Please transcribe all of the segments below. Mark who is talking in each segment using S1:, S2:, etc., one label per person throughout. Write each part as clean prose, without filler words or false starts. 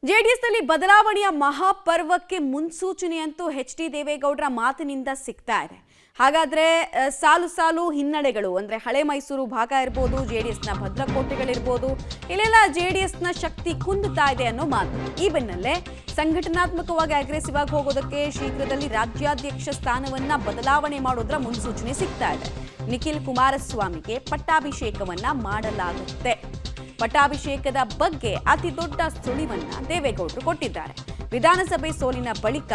S1: ಜೆಡಿಎಸ್ನಲ್ಲಿ ಬದಲಾವಣೆಯ ಮಹಾಪರ್ವಕ್ಕೆ ಮುನ್ಸೂಚನೆಯಂತೂ ಎಚ್.ಡಿ. ದೇವೇಗೌಡರ ಮಾತಿನಿಂದ ಸಿಗ್ತಾ ಇದೆ. ಹಾಗಾದ್ರೆ ಸಾಲು ಸಾಲು ಹಿನ್ನಡೆಗಳು ಅಂದ್ರೆ ಹಳೆ ಮೈಸೂರು ಭಾಗ ಇರಬಹುದು, ಜೆಡಿಎಸ್ನ ಭದ್ರಕೋಟೆಗಳಿರಬಹುದು, ಇಲ್ಲೆಲ್ಲ ಜೆಡಿಎಸ್ನ ಶಕ್ತಿ ಕುಂದುತ್ತಾ ಇದೆ ಅನ್ನೋ ಮಾತು. ಈ ಬೆನ್ನಲ್ಲೇ ಸಂಘಟನಾತ್ಮಕವಾಗಿ ಅಗ್ರೆಸಿವ್ ಆಗಿ ಹೋಗೋದಕ್ಕೆ ಶೀಘ್ರದಲ್ಲಿ ರಾಜ್ಯಾಧ್ಯಕ್ಷ ಸ್ಥಾನವನ್ನ ಬದಲಾವಣೆ ಮಾಡೋದ್ರ ಮುನ್ಸೂಚನೆ ಸಿಗ್ತಾ ಇದೆ. ನಿಖಿಲ್ ಕುಮಾರಸ್ವಾಮಿಗೆ ಪಟ್ಟಾಭಿಷೇಕವನ್ನ ಮಾಡಲಾಗುತ್ತೆ. ಪಟ್ಟಾಭಿಷೇಕದ ಬಗ್ಗೆ ಅತಿ ದೊಡ್ಡ ಸುಳಿವನ್ನ ದೇವೇಗೌಡರು ಕೊಟ್ಟಿದ್ದಾರೆ. ವಿಧಾನಸಭೆ ಸೋಲಿನ ಬಳಿಕ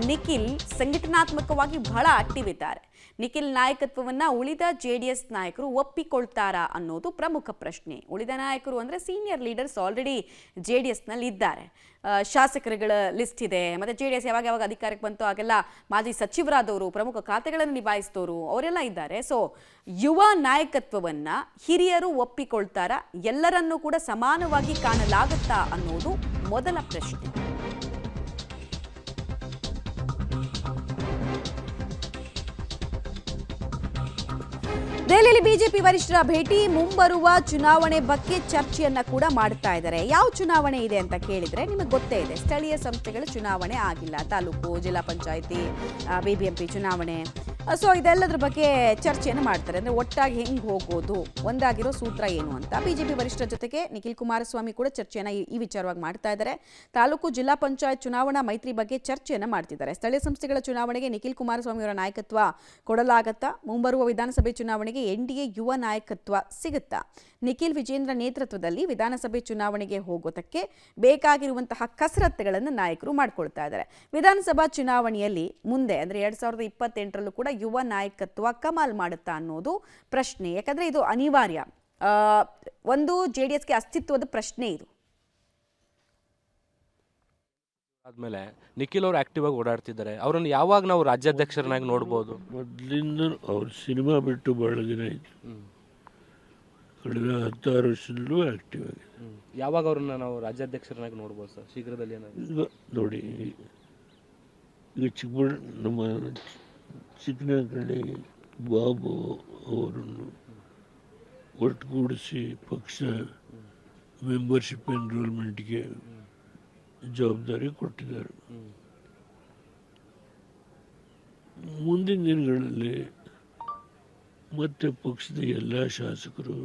S1: ನಿಖಿಲ್ ಸಂಘಟನಾತ್ಮಕವಾಗಿ ಬಹಳ ಆಕ್ಟಿವ್ ಇದ್ದಾರೆ. ನಿಖಿಲ್ ನಾಯಕತ್ವವನ್ನ ಉಳಿದ ಜೆಡಿಎಸ್ ನಾಯಕರು ಒಪ್ಪಿಕೊಳ್ತಾರಾ ಅನ್ನೋದು ಪ್ರಮುಖ ಪ್ರಶ್ನೆ. ಉಳಿದ ನಾಯಕರು ಅಂದ್ರೆ ಸೀನಿಯರ್ ಲೀಡರ್ಸ್ ಆಲ್ರೆಡಿ ಜೆಡಿಎಸ್ ನಲ್ಲಿ ಇದ್ದಾರೆ. ಶಾಸಕರುಗಳ ಲಿಸ್ಟ್ ಇದೆ. ಮತ್ತೆ ಜೆಡಿಎಸ್ ಯಾವಾಗ ಅಧಿಕಾರಕ್ಕೆ ಬಂತು ಆಗೆಲ್ಲ ಮಾಜಿ ಸಚಿವರಾದವರು, ಪ್ರಮುಖ ಖಾತೆಗಳನ್ನು ನಿಭಾಯಿಸಿದವರು ಅವರೆಲ್ಲ ಇದ್ದಾರೆ. ಸೊ ಯುವ ನಾಯಕತ್ವವನ್ನ ಹಿರಿಯರು ಒಪ್ಪಿಕೊಳ್ತಾರಾ, ಎಲ್ಲರನ್ನೂ ಕೂಡ ಸಮಾನವಾಗಿ ಕಾಣಲಾಗುತ್ತಾ ಅನ್ನೋದು ಮೊದಲ ಪ್ರಶ್ನೆ. ದೆಹಲಿಯಲ್ಲಿ ಬಿಜೆಪಿ ವರಿಷ್ಠರ ಭೇಟಿ, ಮುಂಬರುವ ಚುನಾವಣೆ ಬಗ್ಗೆ ಚರ್ಚೆಯನ್ನ ಕೂಡ ಮಾಡ್ತಾ ಇದ್ದಾರೆ. ಯಾವ ಚುನಾವಣೆ ಇದೆ ಅಂತ ಕೇಳಿದ್ರೆ ನಿಮಗೆ ಗೊತ್ತೇ ಇದೆ. ಸ್ಥಳೀಯ ಸಂಸ್ಥೆಗಳ ಚುನಾವಣೆ ಆಗಿಲ್ಲ, ತಾಲೂಕು, ಜಿಲ್ಲಾ ಪಂಚಾಯಿತಿ, ಬಿಬಿಎಂಪಿ ಚುನಾವಣೆ. ಸೊ ಇದೆಲ್ಲದ್ರ ಬಗ್ಗೆ ಚರ್ಚೆಯನ್ನು ಮಾಡ್ತಾರೆ. ಅಂದ್ರೆ ಒಟ್ಟಾಗಿ ಹೆಂಗೆ ಹೋಗೋದು, ಒಂದಾಗಿರೋ ಸೂತ್ರ ಏನು ಅಂತ. ಬಿಜೆಪಿ ವರಿಷ್ಠರ ಜೊತೆಗೆ ನಿಖಿಲ್ ಕುಮಾರಸ್ವಾಮಿ ಕೂಡ ಚರ್ಚೆಯನ್ನು ಈ ವಿಚಾರವಾಗಿ ಮಾಡ್ತಾ ಇದ್ದಾರೆ. ತಾಲೂಕು, ಜಿಲ್ಲಾ ಪಂಚಾಯತ್ ಚುನಾವಣಾ ಮೈತ್ರಿ ಬಗ್ಗೆ ಚರ್ಚೆಯನ್ನು ಮಾಡ್ತಿದ್ದಾರೆ. ಸ್ಥಳೀಯ ಸಂಸ್ಥೆಗಳ ಚುನಾವಣೆಗೆ ನಿಖಿಲ್ ಕುಮಾರಸ್ವಾಮಿ ಅವರ ನಾಯಕತ್ವ ಕೊಡಲಾಗತ್ತಾ? ಮುಂಬರುವ ವಿಧಾನಸಭೆ ಚುನಾವಣೆಗೆ ಎನ್ಡಿಎ ಯುವ ನಾಯಕತ್ವ ಸಿಗುತ್ತಾ? ನಿಖಿಲ್ ವಿಜೇಂದ್ರ ನೇತೃತ್ವದಲ್ಲಿ ವಿಧಾನಸಭೆ ಚುನಾವಣೆಗೆ ಹೋಗೋದಕ್ಕೆ ಬೇಕಾಗಿರುವಂತಹ ಕಸರತ್ತುಗಳನ್ನು ನಾಯಕರು ಮಾಡ್ಕೊಳ್ತಾ ಇದ್ದಾರೆ. ವಿಧಾನಸಭಾ ಚುನಾವಣೆಯಲ್ಲಿ ಮುಂದೆ ಅಂದ್ರೆ 2028ರಲ್ಲೂ ಕೂಡ ಯುವ ನಾಯಕತ್ವ ಕಮಾಲ್ ಮಾಡುತ್ತಾ ಅನ್ನೋದು ಪ್ರಶ್ನೆ. ಯಾಕಂದ್ರೆ ಇದು ಅನಿವಾರ್ಯ. ಒಂದು ಜೆಡಿಎಸ್ಗೆ ಅಸ್ತಿತ್ವದ ಪ್ರಶ್ನೆ ಇದು.
S2: ಆದ್ಮೇಲೆ ನಿಖಿಲ್ ಅವರು ಆಕ್ಟಿವ್ ಆಗಿ ಓಡಾಡ್ತಿದ್ದಾರೆ. ಅವರನ್ನು ಯಾವಾಗ ನಾವು ರಾಜ್ಯಾಧ್ಯಕ್ಷರನ್ನಾಗಿ ನೋಡ್ಬೋದು?
S3: ಮೊದಲಿಂದ ಅವ್ರು ಸಿನಿಮಾ ಬಿಟ್ಟು ಬಹಳ ದಿನ ಆಯಿತು. ಕಳೆದ 16 ವರ್ಷದಲ್ಲೂ ಆಕ್ಟಿವ್ ಆಗಿದೆ.
S2: ಯಾವಾಗ ಅವ್ರನ್ನ ನಾವು ರಾಜ್ಯಾಧ್ಯಕ್ಷರನ್ನಾಗಿ ನೋಡ್ಬೋದು ಸರ್? ಶೀಘ್ರದಲ್ಲಿ
S3: ಈಗ ನೋಡಿ, ಈಗ ನಮ್ಮ ಚಿಕ್ಕನಹಳ್ಳಿ ಬಾಬು ಅವರನ್ನು ಒಟ್ಟುಗೂಡಿಸಿ ಪಕ್ಷ ಮೆಂಬರ್ಶಿಪ್ ಎನ್ರೋಲ್ಮೆಂಟ್ಗೆ ಜವಾಬ್ದಾರಿ ಕೊಟ್ಟಿದ್ದಾರೆ. ಮುಂದಿನ ದಿನಗಳಲ್ಲಿ ಮತ್ತೆ ಪಕ್ಷದ ಎಲ್ಲ ಶಾಸಕರು,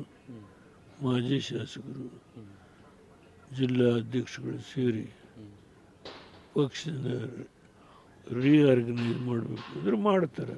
S3: ಮಾಜಿ ಶಾಸಕರು, ಜಿಲ್ಲಾ ಅಧ್ಯಕ್ಷಗಳು ಸೇರಿ ಪಕ್ಷದ ರೀಆರ್ಗನೈಸ್ ಮಾಡಬೇಕು ಅಂದ್ರೆ ಮಾಡ್ತಾರೆ.